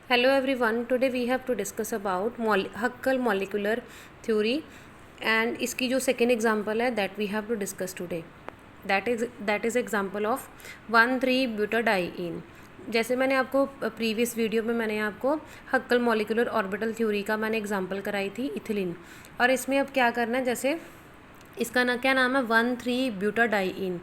Hello everyone. Today we have to discuss about Huckel molecular theory and इसकी जो second example है that we have to discuss today. That is example of 1,3-butadiene. जैसे मैंने आपको previous video में मैंने आपको हक्कल मॉलिकुलर ऑर्बिटल थ्योरी का मैंने एग्जांपल कराई थी इथिलीन, और इसमें अब क्या करना है, जैसे इसका ना क्या नाम है 1,3-ब्यूटाडाइईन।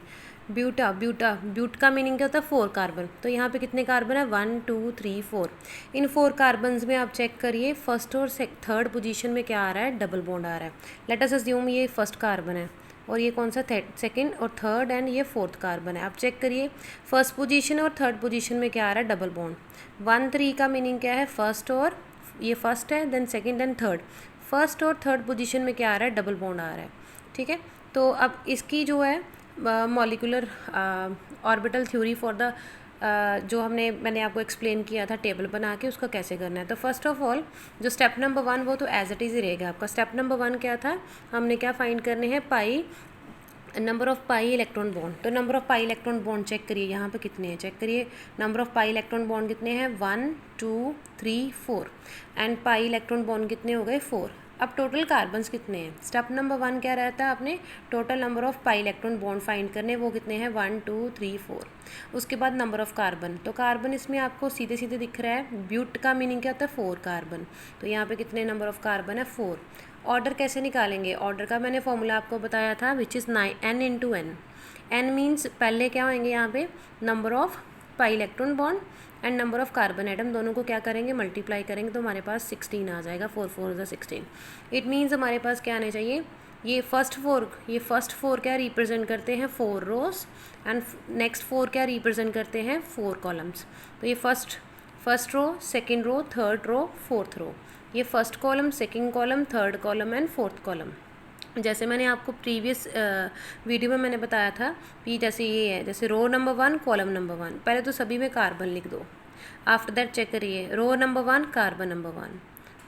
ब्यूट का मीनिंग क्या होता है 4 कार्बन। तो यहाँ पे कितने कार्बन है 1 2 3 4। इन 4 कार्बन्स में आप चेक करिए फर्स्ट और थर्ड पोजीशन में क्या आ रहा है, डबल बॉन्ड आ रहा है। लेट अस अज्यूम ये फर्स्ट कार्बन है और ये कौन सा सेकंड और थर्ड एंड ये फोर्थ कार्बन है। आप चेक करिए फर्स्ट पोजीशन और थर्ड पोजीशन में क्या आ रहा है, डबल बॉन्ड। 1,3 का मीनिंग क्या है, फर्स्ट और ये फर्स्ट है, then second and third. First और थर्ड पोजीशन में क्या आ रहा है, डबल बॉन्ड आ रहा है। ठीक है, तो अब इसकी जो है molecular orbital theory for the जो मैंने आपको एक्सप्लेन किया था टेबल बना के, उसका कैसे करना है। तो फर्स्ट ऑफ ऑल जो स्टेप नंबर 1 वो तो एज इट इज़ ही रहेगा आपका। स्टेप नंबर 1 क्या था, हमने क्या फाइंड करने हैं, pi number of pi electron bond. तो number of pi electron bond check करिए यहाँ पे कितने हैं, चेक करिए number of pi electron bond कितने हैं 1 2 3 4 एंड पाई इलेक्ट्रॉन बॉन्ड कितने हो गए 4। अब टोटल कार्बन्स कितने हैं, स्टेप नंबर 1 क्या रहता है, आपने total number of pi electron bond find करने, वो कितने हैं 1 2 3 4। उसके बाद नंबर ऑफ़ कार्बन, तो कार्बन इसमें आपको सीधे सीधे दिख रहा है, ब्यूट का मीनिंग क्या होता है 4 कार्बन। तो यहाँ पे कितने नंबर ऑफ़ कार्बन है 4। ऑर्डर कैसे निकालेंगे, ऑर्डर का मैंने फॉर्मूला आपको बताया था which is n into N. N means पहले क्या होंगे यहाँ पे number of pi electron bond and number of carbon atom, दोनों को क्या करेंगे मल्टीप्लाई करेंगे, तो हमारे पास 16 आ जाएगा। 4 4 16। इट मीन्स हमारे पास क्या आने चाहिए, ये फर्स्ट फोर क्या रिप्रेजेंट करते हैं 4 रोज एंड नेक्स्ट 4 क्या रिप्रेजेंट करते हैं 4 कॉलम्स। तो ये first row, second row, third row, fourth row, ये first column, second column, third column and fourth column. जैसे मैंने आपको प्रीवियस वीडियो में मैंने बताया था कि जैसे ये है, जैसे रो नंबर 1 कॉलम नंबर 1, पहले तो सभी में कार्बन लिख दो। आफ्टर दैट चेक करिए row number 1 carbon number 1,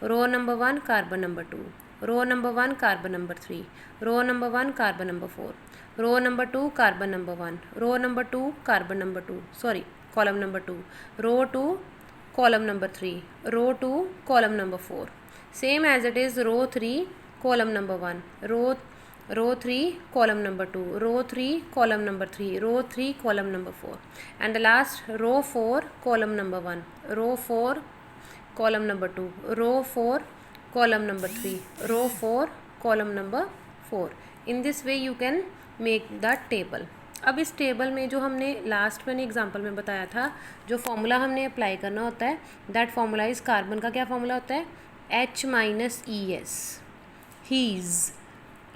row number 1 carbon number 2, row number 1 carbon number 3, row number 1 carbon number 4, row number 2 carbon number 1, row number 2 carbon number 2, sorry column number 2, row 2 column number 3, row 2 column number 4, same as it is row 3 column number 1, row 3 column number 2, row 3 column number 3, row 3 column number 4, and the last row 4 column number 1, row 4 column number 2, row 4 column number 3, row 4 column number 4. In this way you can make the table. अब इस table में जो हमने last मैंने example में बताया था, जो फॉर्मूला हमने अप्लाई करना होता है, दैट फॉर्मूला इज़ कार्बन का क्या फॉर्मूला होता है H-ES, हीज़।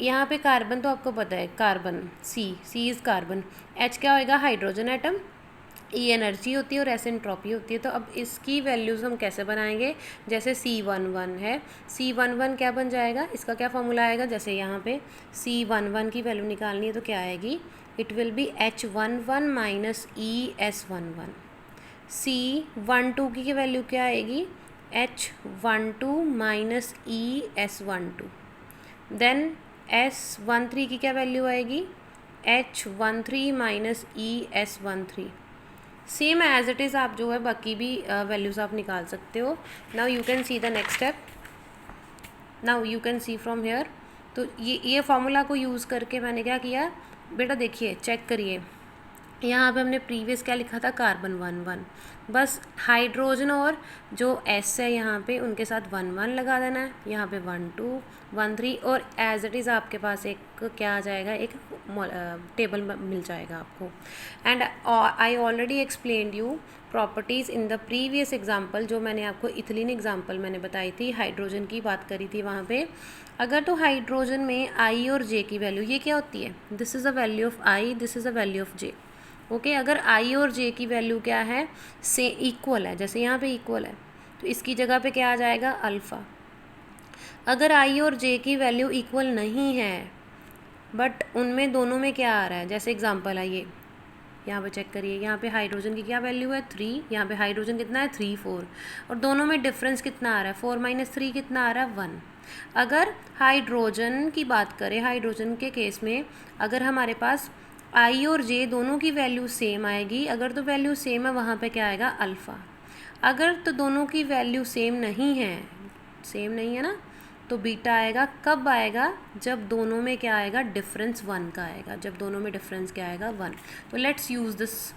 यहाँ पे कार्बन तो आपको पता है, carbon C is carbon, H क्या होएगा हाइड्रोजन एटम, ई एनर्जी होती है और एस एंट्रोपी होती है। तो अब इसकी वैल्यूज़ हम कैसे बनाएंगे, जैसे C11 है, C11 क्या बन जाएगा, इसका क्या फॉर्मूला आएगा, जैसे यहाँ पे C11 की वैल्यू निकालनी है तो क्या आएगी, it will be H11 minus ES11। C12 की वैल्यू क्या आएगी, H12 minus ES12। Then S13 की क्या वैल्यू आएगी, H13 minus ES13। Same as it is आप जो है बाकी भी वैल्यूज़ आप निकाल सकते हो। Now you can see the next step, now you can see from here. तो ये फॉर्मूला को यूज़ करके मैंने क्या किया बेटा, देखिए चेक करिए, यहाँ पे हमने प्रीवियस क्या लिखा था कार्बन 1 1, बस हाइड्रोजन और जो एस है यहाँ पे उनके साथ 1 1 लगा देना है, यहाँ पे 1 2 1 3, और एज इट इज़ आपके पास एक क्या आ जाएगा, एक टेबल मिल जाएगा आपको। And I already explained you properties in the previous example, जो मैंने आपको इथिलीन एग्जाम्पल मैंने बताई थी, हाइड्रोजन की बात करी थी वहाँ पे। अगर तो हाइड्रोजन में आई और जे की वैल्यू ये क्या होती है, this is a value of I, this is a value of J. Okay, अगर आई और जे की वैल्यू क्या है, से इक्वल है, जैसे यहाँ पे इक्वल है, तो इसकी जगह पे क्या आ जाएगा अल्फ़ा। अगर आई और जे की वैल्यू इक्वल नहीं है बट उनमें दोनों में क्या आ रहा है, जैसे एग्जांपल है ये, यहाँ पे चेक करिए, यहाँ पे हाइड्रोजन की क्या वैल्यू है 3, यहाँ पे हाइड्रोजन कितना है 3 4, और दोनों में डिफरेंस कितना आ रहा है 4 माइनस 3 कितना आ रहा है 1। अगर हाइड्रोजन की बात करें, हाइड्रोजन के केस में अगर हमारे पास आई और जे दोनों की वैल्यू सेम आएगी, अगर तो वैल्यू सेम है वहाँ पे क्या आएगा अल्फ़ा। अगर तो दोनों की वैल्यू सेम नहीं है ना, तो बीटा आएगा कब आएगा, जब दोनों में क्या आएगा, डिफरेंस 1 का आएगा, जब दोनों में डिफरेंस क्या आएगा, 1। तो let's use this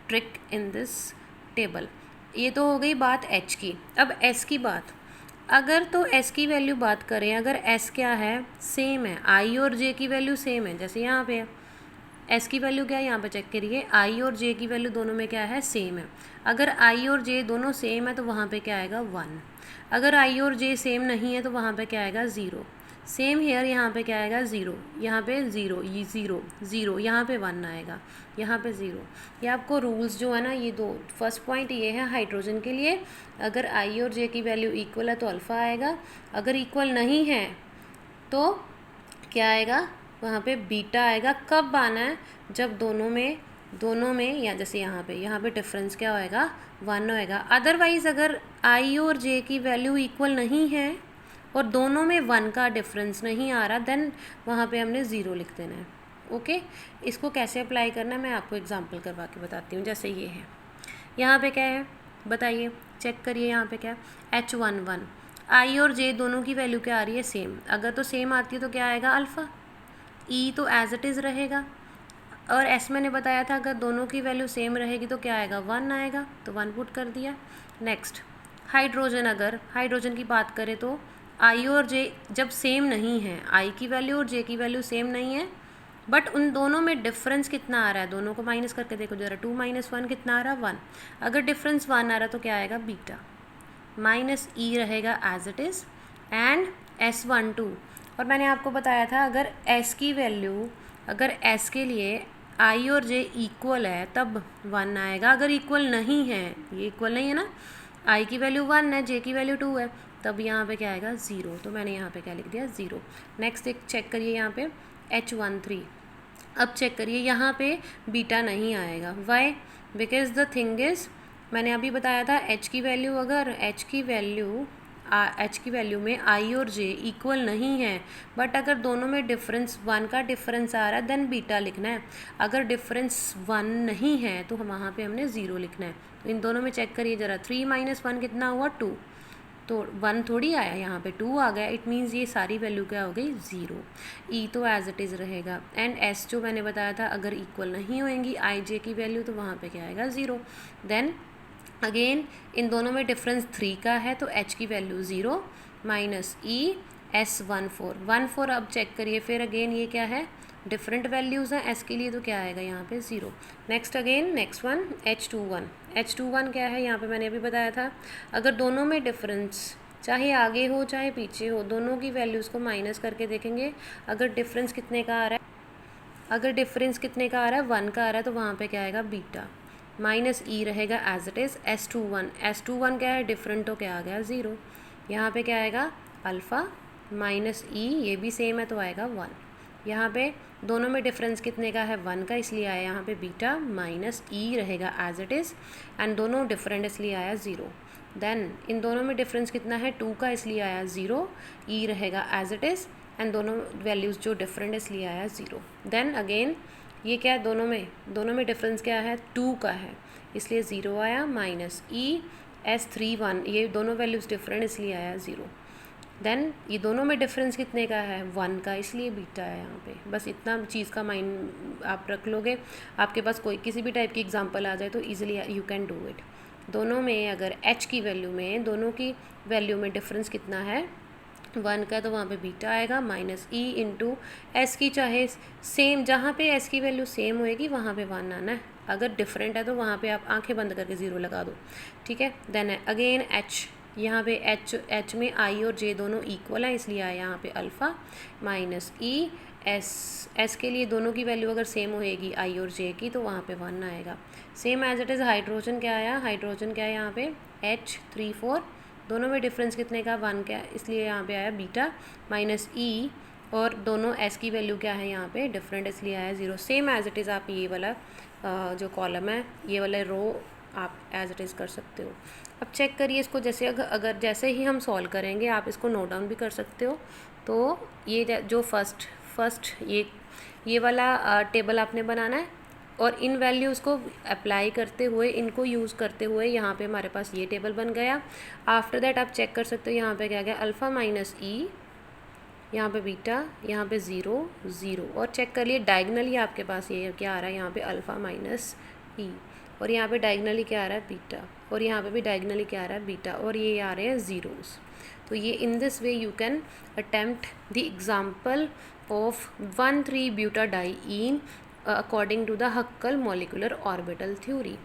trick in this table. ये तो हो गई बात एच की। अब एस की बात, अगर तो एस की वैल्यू बात करें, अगर एस क्या है, सेम है, आई और जे की वैल्यू सेम है, जैसे यहाँ पे एस की वैल्यू क्या है, यहाँ पे चेक करिए, आई और जे की वैल्यू दोनों में क्या है, सेम है। अगर आई और जे दोनों सेम है तो वहाँ पे क्या आएगा, 1। अगर आई और जे सेम नहीं है तो वहाँ पे क्या आएगा, 0। सेम हेयर, यहाँ पे क्या आएगा, 0, यहाँ पे 0, ये 0 0, यहाँ पे 1 आएगा, यहाँ पे 0। ये आपको रूल्स जो है ना, ये दो, फर्स्ट पॉइंट ये है हाइड्रोजन के लिए, अगर आई और जे की वैल्यू इक्वल है तो अल्फ़ा आएगा, अगर इक्वल नहीं है तो क्या आएगा, वहाँ पे बीटा आएगा। कब आना है, जब दोनों में या जैसे यहाँ पे डिफरेंस क्या होएगा, 1 होएगा। अदरवाइज़ अगर आई और जे की वैल्यू इक्वल नहीं है और दोनों में 1 का डिफरेंस नहीं आ रहा, देन वहाँ पे हमने 0 लिख देना है। ओके, इसको कैसे अप्लाई करना है मैं आपको एग्जांपल करवा के बताती हूँ। जैसे ये है, यहाँ पे क्या है बताइए, चेक करिए, यहाँ पे क्या है, H11, आई और जे दोनों की वैल्यू क्या आ रही है, सेम। अगर तो सेम आती है तो क्या आएगा, अल्फ़ा। ई तो एज इट इज़ रहेगा, और एस मैंने बताया था अगर दोनों की वैल्यू सेम रहेगी तो क्या आएगा, 1 आएगा, तो 1 पुट कर दिया। नेक्स्ट हाइड्रोजन, अगर हाइड्रोजन की बात करें तो आई और जे जब सेम नहीं है, आई की वैल्यू और जे की वैल्यू सेम नहीं है, बट उन दोनों में डिफरेंस कितना आ रहा है, दोनों को माइनस करके देखो जरा, 2 - 1 कितना आ रहा है, 1। अगर डिफरेंस 1 आ रहा तो क्या आएगा, बीटा, माइनस ई रहेगा as it is, and S12। और मैंने आपको बताया था अगर S की वैल्यू, अगर S के लिए I और J इक्वल है तब 1 आएगा, अगर इक्वल नहीं है, ये इक्वल नहीं है ना, I की वैल्यू 1 है, J की वैल्यू 2 है, तब यहाँ पे क्या आएगा, 0। तो मैंने यहाँ पे क्या लिख दिया, 0। नेक्स्ट एक चेक करिए, यहाँ पे H13। अब चेक करिए, यहाँ पे बीटा नहीं आएगा, why, because the thing is, मैंने अभी बताया था एच की वैल्यू, अगर एच की वैल्यू में आई और जे इक्वल नहीं है, बट अगर दोनों में डिफरेंस 1 का डिफरेंस आ रहा है, देन बीटा लिखना है। अगर डिफरेंस 1 नहीं है तो वहाँ पे हमने 0 लिखना है। तो इन दोनों में चेक करिए ज़रा, 3 - 1 कितना हुआ, 2। तो 1 थोड़ी आया, यहाँ पे 2 आ गया, इट मीन्स ये सारी वैल्यू क्या हो गई, 0। ई तो एज इट इज़ रहेगा, एंड एस जो मैंने बताया था अगर इक्वल नहीं होएंगी आई जे की वैल्यू तो वहाँ पे क्या आएगा, 0। देन अगेन इन दोनों में डिफरेंस 3 का है तो एच की वैल्यू 0 माइनस ई S14। अब चेक करिए, फिर अगेन ये क्या है, डिफरेंट वैल्यूज़ हैं एस के लिए, तो क्या आएगा यहाँ पे, 0। नेक्स्ट वन H21 क्या है, यहाँ पे मैंने अभी बताया था अगर दोनों में डिफरेंस चाहे आगे हो चाहे पीछे हो, दोनों की वैल्यूज़ को माइनस करके देखेंगे, अगर डिफरेंस कितने का आ रहा है, 1 का आ रहा है, तो वहाँ पे क्या आएगा, बीटा, माइनस ई रहेगा एज इट इज़। S21 क्या है, डिफरेंट, तो क्या आ गया, 0। यहाँ पे क्या आएगा, अल्फ़ा माइनस ई, ये भी सेम है तो आएगा 1। यहाँ पे दोनों में डिफरेंस कितने का है, 1 का, इसलिए आया यहाँ पे बीटा, माइनस ई रहेगा एज इट इज़, एंड दोनों डिफरेंट इसलिए आया 0। देन इन दोनों में डिफरेंस कितना है, 2 का, इसलिए आया 0, ई रहेगा एज इट इज़, एंड दोनों वैल्यूज़ जो डिफरेंट इसलिए आया 0। देन अगेन ये क्या है, दोनों में डिफरेंस क्या है, 2 का है, इसलिए 0 आया, माइनस ई S31, ये दोनों वैल्यूज़ डिफरेंट इसलिए आया 0। देन ये दोनों में डिफरेंस कितने का है, 1 का, इसलिए बीटा है यहाँ पे। बस इतना चीज़ का माइंड आप रख लोगे, आपके पास कोई किसी भी टाइप की एग्जांपल आ जाए तो easily you can do it. दोनों में अगर h की वैल्यू में, दोनों की वैल्यू में डिफरेंस कितना है, 1 का, तो वहाँ पे बीटा आएगा, माइनस ई इंटू एस की, चाहे सेम, जहाँ पे एस की वैल्यू सेम होएगी वहाँ पे 1 आना है, अगर डिफरेंट है तो वहाँ पे आप आंखें बंद करके 0 लगा दो, ठीक है। देन अगेन एच, यहाँ पे एच में आई और जे दोनों इक्वल है, इसलिए आया यहाँ पे अल्फ़ा, माइनस ई एस के लिए दोनों की वैल्यू अगर सेम होएगी आई और जे की तो वहाँ पे 1 आएगा। Same as it is hydrogen क्या आया, यहाँ पे H34, दोनों में डिफरेंस कितने का, 1 का, इसलिए यहाँ पे आया बीटा, माइनस ई, और दोनों एस की वैल्यू क्या है यहाँ पे, डिफरेंट, इसलिए आया 0। सेम एज इट इज़ आप ये वाला जो कॉलम है, ये वाला रो आप एज इट इज़ कर सकते हो। अब चेक करिए इसको, जैसे अगर जैसे ही हम सॉल्व करेंगे, आप इसको नोट डाउन भी कर सकते हो। तो ये जो फर्स्ट ये वाला टेबल आपने बनाना है, और इन वैल्यूज़ को अप्लाई करते हुए, इनको यूज़ करते हुए यहाँ पे हमारे पास ये टेबल बन गया। आफ्टर दैट आप चेक कर सकते हो यहाँ पे क्या गया, अल्फ़ा माइनस ई, यहाँ पे बीटा, यहाँ पे 0 0, और चेक कर लिए डायगनली आपके पास ये क्या आ रहा है, यहाँ पे अल्फ़ा माइनस ई, और यहाँ पे डायगनली क्या आ रहा है, बीटा, और यहाँ पे भी डायगनली क्या आ रहा है, बीटा, और ये आ रहे हैं ज़ीरोज़। तो ये in this way you can attempt the example of 1,3-butadiene according to the Huckel molecular orbital theory.